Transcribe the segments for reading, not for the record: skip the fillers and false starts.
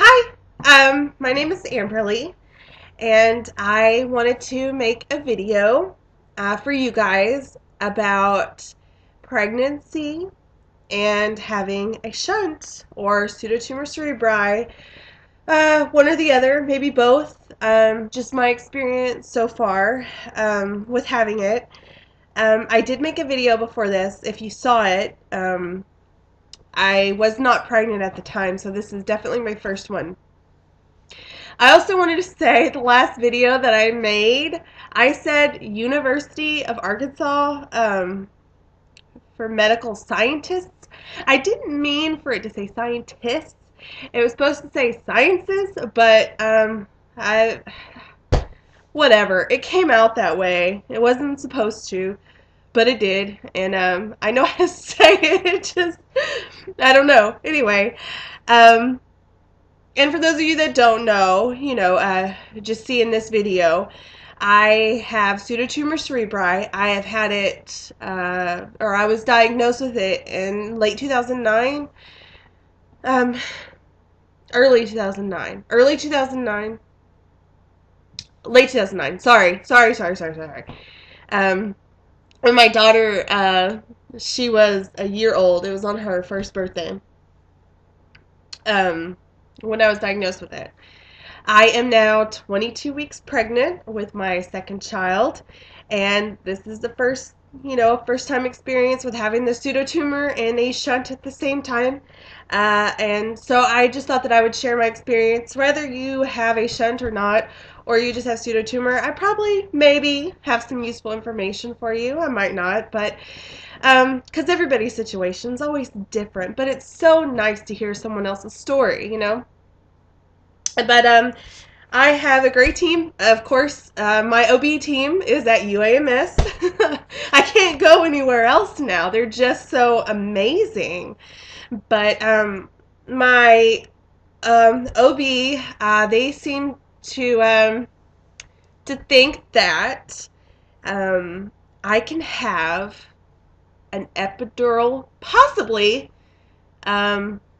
Hi, my name is Amberly, and I wanted to make a video for you guys about pregnancy and having a shunt or pseudotumor cerebri, one or the other, maybe both. Just my experience so far with having it. I did make a video before this. If you saw it, I was not pregnant at the time, so this is definitely my first one. I also wanted to say the last video that I made, I said University of Arkansas for medical scientists. I didn't mean for it to say scientists. It was supposed to say sciences, but I whatever. It came out that way. It wasn't supposed to, but it did, and I know how to say it. It just I don't know. Anyway, and for those of you that don't know, just seeing this video, I have pseudotumor cerebri. I have had it, or I was diagnosed with it in late 2009, um, early 2009, late 2009. Sorry. When my daughter, she was a year old. It was on her first birthday. When I was diagnosed with it. I am now 22 weeks pregnant with my second child, and this is the first time experience with having the pseudotumor and a shunt at the same time. And so I just thought that I would share my experience, whether you have a shunt or not, or you just have pseudotumor. I probably, maybe, have some useful information for you. I might not, but because everybody's situation is always different, but it's so nice to hear someone else's story, But I have a great team. Of course, my OB team is at UAMS. I can't go anywhere else now. They're just so amazing. But my OB, they seem to think that I can have an epidural, possibly,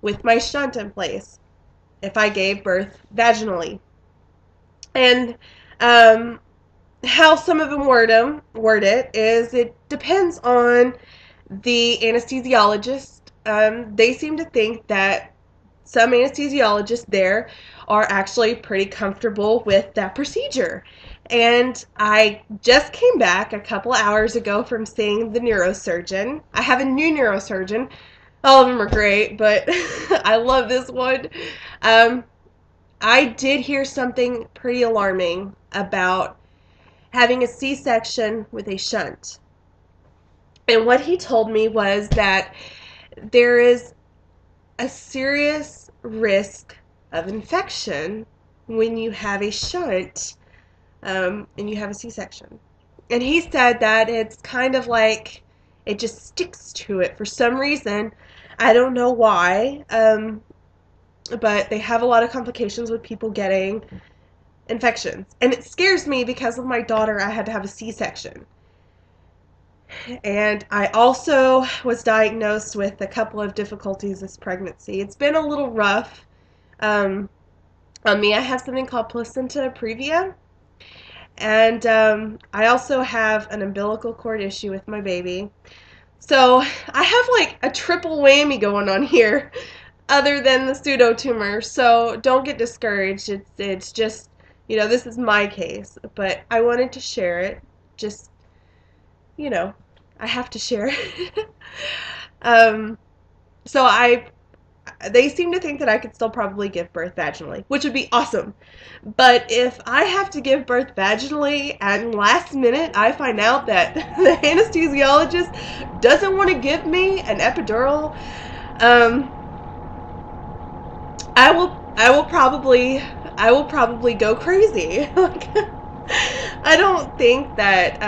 with my shunt in place if I gave birth vaginally. And how some of them word it is it depends on the anesthesiologist. They seem to think that some anesthesiologists there are actually pretty comfortable with that procedure. And I just came back a couple hours ago from seeing the neurosurgeon. I have a new neurosurgeon. All of them are great, but I love this one. I did hear something pretty alarming about having a C-section with a shunt. And what he told me was that there is a serious risk of infection when you have a shunt and you have a C-section. And he said that it's kind of like it just sticks to it for some reason. I don't know why, but they have a lot of complications with people getting infections. And it scares me because of my daughter. I had to have a C-section. And I also was diagnosed with a couple of difficulties this pregnancy. It's been a little rough on me. I have something called placenta previa. And I also have an umbilical cord issue with my baby. So I have like a triple whammy going on here other than the pseudotumor. So don't get discouraged. It's just, this is my case. But I wanted to share it. Just, I have to share it. So they seem to think that I could still probably give birth vaginally, which would be awesome. But if I have to give birth vaginally and last minute I find out that the anesthesiologist doesn't want to give me an epidural, I will probably go crazy. I don't think that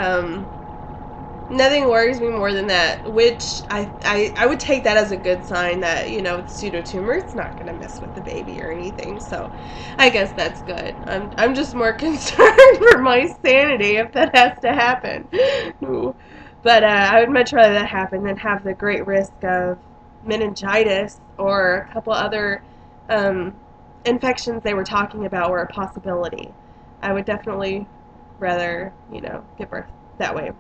nothing worries me more than that, which I would take that as a good sign that, with pseudotumor, it's not going to mess with the baby or anything, so I guess that's good. I'm just more concerned for my sanity if that has to happen. But I would much rather that happen than have the great risk of meningitis or a couple other infections they were talking about were a possibility. I would definitely rather, give birth that way.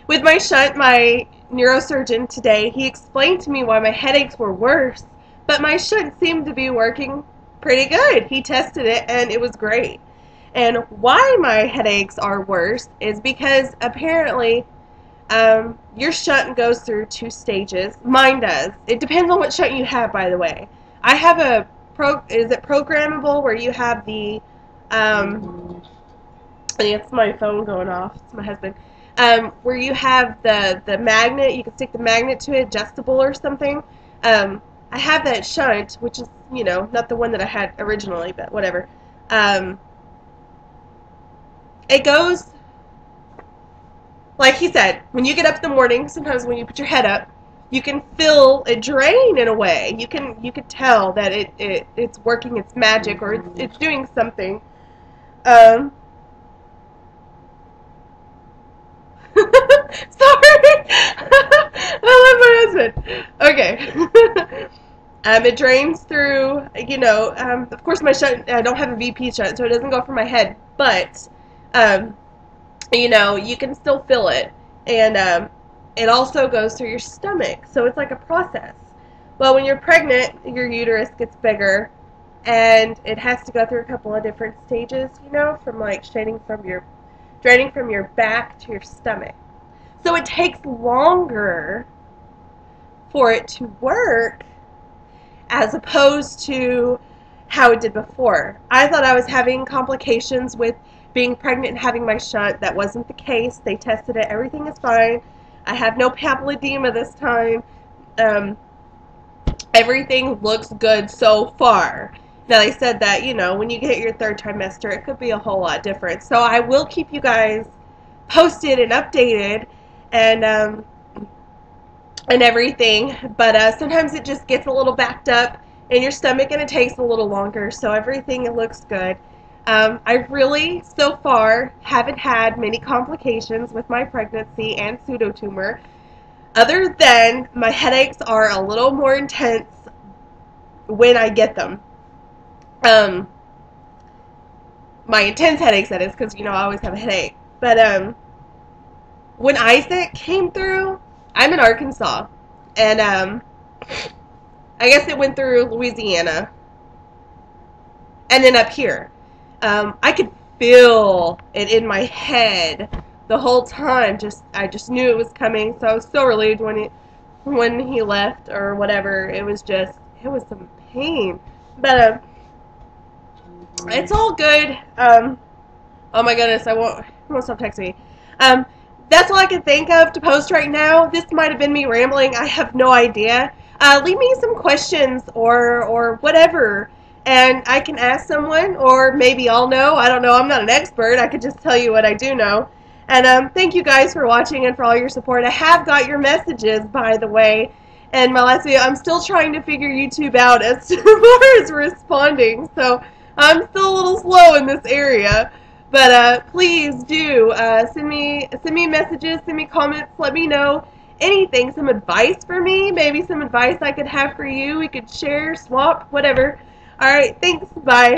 With my shunt, my neurosurgeon today, he explained to me why my headaches were worse, but my shunt seemed to be working pretty good. He tested it, and it was great. And why my headaches are worse is because apparently your shunt goes through 2 stages. Mine does. It depends on what shunt you have, by the way. I have a is it programmable, where you have the it's my phone going off. It's my husband. Where you have the magnet, you can stick the magnet to it, adjustable or something. I have that shunt, which is, not the one that I had originally, but whatever. It goes, like he said, when you get up in the morning, sometimes when you put your head up, you can feel it drain in a way. You can tell that it's working its magic, or it's doing something. Sorry. I love my husband. Okay. It drains through, of course my shunt, I don't have a VP shunt, so it doesn't go from my head, but, you can still feel it. And, it also goes through your stomach, so it's like a process. Well, when you're pregnant, your uterus gets bigger, and it has to go through a couple of different stages, from like draining from your back to your stomach. So it takes longer for it to work as opposed to how it did before. I thought I was having complications with being pregnant and having my shunt. That wasn't the case. They tested it. Everything is fine. I have no papilledema this time. Everything looks good so far. Now, they said that, when you get your 3rd trimester, it could be a whole lot different. So I will keep you guys posted and updated and everything. But sometimes it just gets a little backed up in your stomach, and it takes a little longer. So everything looks good. I really, so far, haven't had many complications with my pregnancy and pseudotumor, other than my headaches are a little more intense when I get them. My intense headaches, that is, because, I always have a headache. But when Isaac came through, I'm in Arkansas, and I guess it went through Louisiana, and then up here. I could feel it in my head the whole time. I just knew it was coming, so I was so relieved when he left or whatever. It was some pain, but it's all good. Oh my goodness, I won't stop texting me. That's all I can think of to post right now. This might have been me rambling. I have no idea. Leave me some questions or whatever, and I can ask someone, or maybe I'll know. I don't know. I'm not an expert. I could just tell you what I do know. And thank you guys for watching and for all your support. I have got your messages, by the way. And my last video, I'm still trying to figure YouTube out as far as responding. So I'm still a little slow in this area. But please do send me messages, send me comments, let me know anything, some advice for me, maybe some advice I could have for you. We could share, swap, whatever. All right, thanks. Bye.